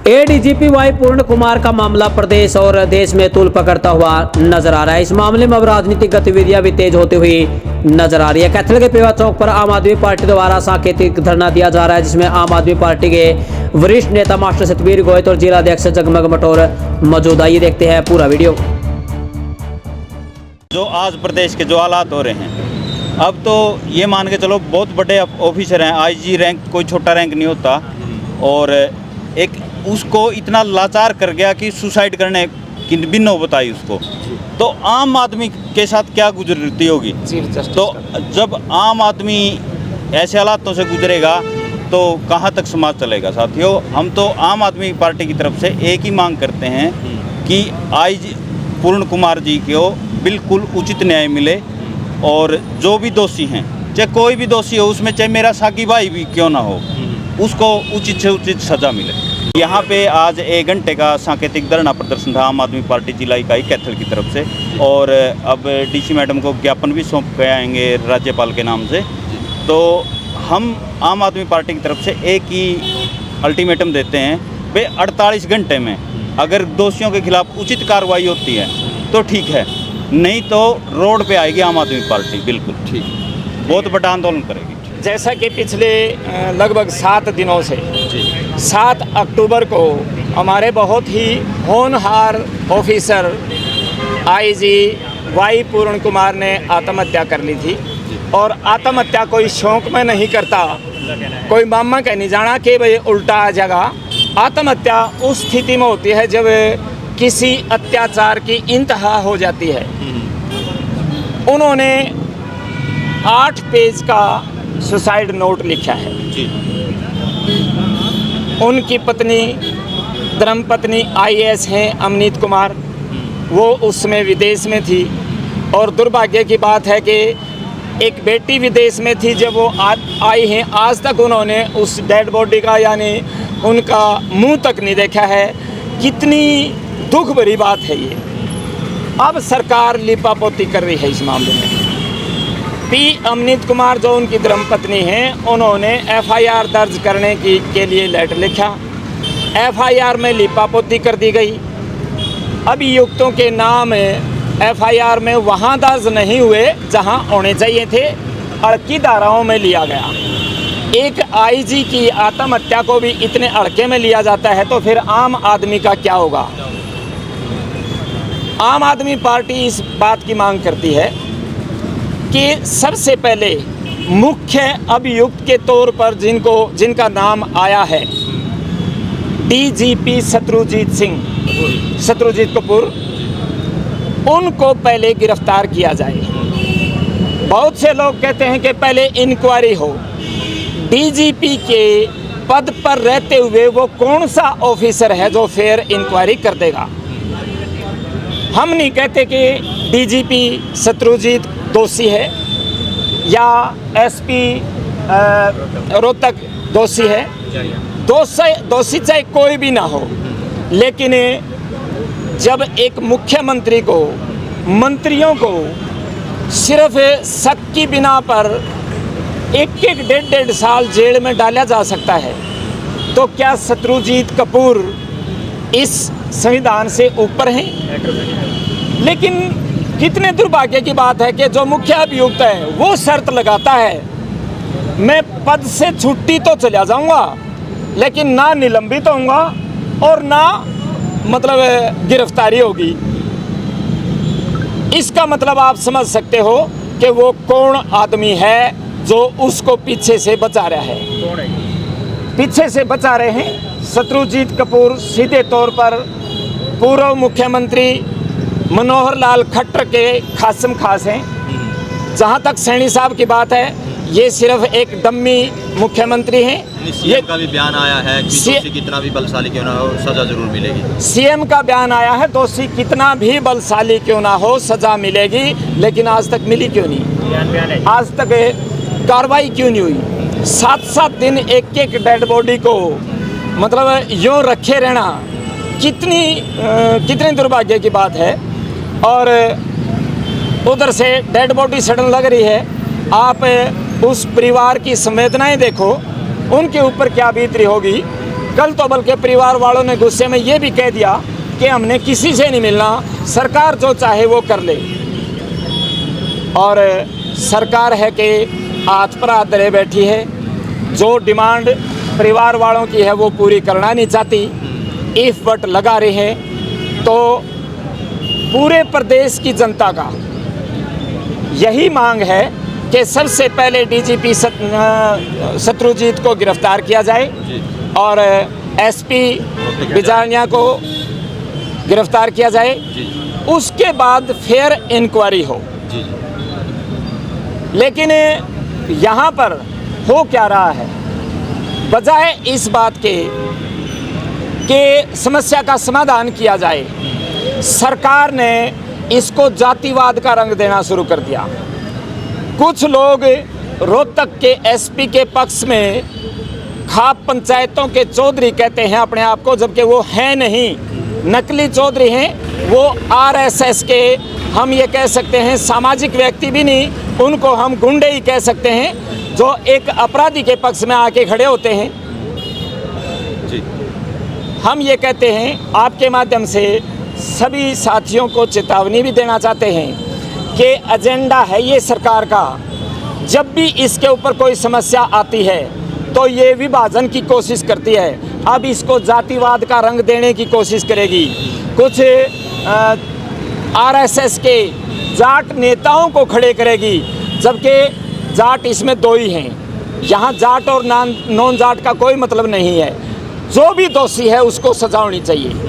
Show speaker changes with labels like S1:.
S1: ADGP Y पूर्ण कुमार का मामला प्रदेश और देश में तूल पकड़ता हुआ नजर आ रहा है। इस मामले में अब राजनीतिक गतिविधियां भी तेज होती हुई नजर आ रही है। कैथल के पेवा चौक पर आम आदमी पार्टी द्वारा सांकेतिक धरना दिया जा रहा है, जिसमें आम आदमी पार्टी के वरिष्ठ नेता मास्टर सतबीर गोयत और जिला अध्यक्ष जगमग मटोर मौजूद। आइए देखते हैं पूरा वीडियो।
S2: जो आज प्रदेश के जो हालात हो रहे हैं, अब तो ये मान के चलो बहुत बड़े ऑफिसर हैं, आईजी रैंक कोई छोटा रैंक नहीं होता, और एक उसको इतना लाचार कर गया कि सुसाइड करने की भी नौबत आई उसको। तो आम आदमी के साथ क्या गुजरती होगी। तो जब आम आदमी ऐसे हालातों से गुजरेगा तो कहाँ तक समाज चलेगा। साथियों, हम तो आम आदमी पार्टी की तरफ से एक ही मांग करते हैं कि आईजी पूर्ण कुमार जी को बिल्कुल उचित न्याय मिले, और जो भी दोषी हैं, चाहे कोई भी दोषी हो, उसमें चाहे मेरा साकी भाई भी क्यों ना हो, उसको उचित से उचित सज़ा मिले। यहाँ पे आज 1 घंटे का सांकेतिक धरना प्रदर्शन था आम आदमी पार्टी जिला इकाई कैथल की तरफ से, और अब डीसी मैडम को ज्ञापन भी सौंप के आएंगे राज्यपाल के नाम से। तो हम आम आदमी पार्टी की तरफ से एक ही अल्टीमेटम देते हैं, वे 48 घंटे में अगर दोषियों के खिलाफ उचित कार्रवाई होती है तो ठीक है, नहीं तो रोड पे आएगी आम आदमी पार्टी। बिल्कुल ठीक, बहुत बड़ा आंदोलन करेगी।
S3: जैसा कि पिछले लगभग 7 दिनों से 7 अक्टूबर को हमारे बहुत ही होनहार ऑफिसर आईजी वाई पूर्ण कुमार ने आत्महत्या कर ली थी, और आत्महत्या कोई शौक में नहीं करता, कोई मामा कह नहीं जाना कि भाई उल्टा आ जाएगा। आत्महत्या उस स्थिति में होती है जब किसी अत्याचार की इंतहा हो जाती है। उन्होंने 8 पेज का सुसाइड नोट लिखा है। उनकी पत्नी धर्मपत्नी IAS हैं अमनीत कुमार, वो उसमें विदेश में थी, और दुर्भाग्य की बात है कि एक बेटी विदेश में थी। जब वो आई हैं, आज तक उन्होंने उस डेड बॉडी का यानी उनका मुंह तक नहीं देखा है। कितनी दुख भरी बात है ये। अब सरकार लिपापोती कर रही है इस मामले में। अमनीत कुमार जो उनकी धर्मपत्नी हैं, उन्होंने FIR दर्ज करने के लिए लेटर लिखा। FIR में लिपापोती कर दी गई। अभियुक्तों के नाम FIR में वहाँ दर्ज नहीं हुए जहाँ होने चाहिए थे, अड़की धाराओं में लिया गया। एक IG की आत्महत्या को भी इतने अड़के में लिया जाता है, तो फिर आम आदमी का क्या होगा। आम आदमी पार्टी इस बात की मांग करती है कि सबसे पहले मुख्य अभियुक्त के तौर पर जिनका नाम आया है DGP शत्रुजीत कपूर, उनको पहले गिरफ्तार किया जाए। बहुत से लोग कहते हैं कि पहले इंक्वायरी हो। DGP के पद पर रहते हुए वो कौन सा ऑफिसर है जो फिर इंक्वायरी कर देगा। हम नहीं कहते कि DGP शत्रुजीत दोषी है या SP रोहतक दोषी है। दोषी चाहे कोई भी ना हो, लेकिन जब एक मुख्यमंत्री को, मंत्रियों को सिर्फ शक की बिना पर 1-1, 1.5 साल जेल में डाला जा सकता है, तो क्या शत्रुजीत कपूर इस संविधान से ऊपर हैं? लेकिन कितने दुर्भाग्य की बात है कि जो मुख्य अभियुक्त है वो शर्त लगाता है, मैं पद से छुट्टी तो चला जाऊंगा, लेकिन ना निलंबित होऊंगा और ना मतलब गिरफ्तारी होगी। इसका मतलब आप समझ सकते हो कि वो कौन आदमी है जो उसको पीछे से बचा रहा है। पीछे से बचा रहे हैं शत्रुजीत कपूर सीधे तौर पर पूर्व मुख्यमंत्री मनोहर लाल खट्टर के खासम खास हैं। जहाँ तक सैनी साहब की बात है, ये सिर्फ एक डम्मी मुख्यमंत्री हैं।
S4: CM का भी बयान आया है कि दोषी कितना भी बलशाली क्यों ना हो, सज़ा जरूर मिलेगी।
S3: CM का बयान आया है, दोषी कितना भी बलशाली क्यों ना हो, सज़ा मिलेगी, लेकिन आज तक मिली क्यों नहीं? आज तक कार्रवाई क्यों नहीं हुई? 7-7 दिन एक डेड बॉडी को मतलब यूँ रखे रहना कितनी दुर्भाग्य की बात है। और उधर से डेड बॉडी सड़न लग रही है। आप उस परिवार की संवेदनाएं देखो, उनके ऊपर क्या बीत रही होगी। कल तो बल्कि परिवार वालों ने गुस्से में ये भी कह दिया कि हमने किसी से नहीं मिलना, सरकार जो चाहे वो कर ले। और सरकार है कि हाथ पर हाथ धरे बैठी है, जो डिमांड परिवार वालों की है वो पूरी करना नहीं चाहती, इफ बट लगा रही है। तो पूरे प्रदेश की जनता का यही मांग है कि सबसे पहले डीजीपी शत्रुजीत को गिरफ्तार किया जाए और एसपी बिजानिया को गिरफ्तार किया जाए, उसके बाद फेयर इंक्वायरी हो। लेकिन यहाँ पर हो क्या रहा है, बजाय इस बात के कि समस्या का समाधान किया जाए, सरकार ने इसको जातिवाद का रंग देना शुरू कर दिया। कुछ लोग रोहतक के एसपी के पक्ष में खाप पंचायतों के चौधरी कहते हैं अपने आप को, जबकि वो हैं नहीं, नकली चौधरी हैं। वो आरएसएस के, हम ये कह सकते हैं सामाजिक व्यक्ति भी नहीं, उनको हम गुंडे ही कह सकते हैं, जो एक अपराधी के पक्ष में आके खड़े होते हैं। हम ये कहते हैं आपके माध्यम से सभी साथियों को चेतावनी भी देना चाहते हैं कि एजेंडा है ये सरकार का, जब भी इसके ऊपर कोई समस्या आती है तो ये विभाजन की कोशिश करती है। अब इसको जातिवाद का रंग देने की कोशिश करेगी। कुछ आरएसएस के जाट नेताओं को खड़े करेगी, जबकि जाट इसमें दो ही हैं। यहाँ जाट और नॉन जाट का कोई मतलब नहीं है। जो भी दोषी है उसको सजा होनी चाहिए।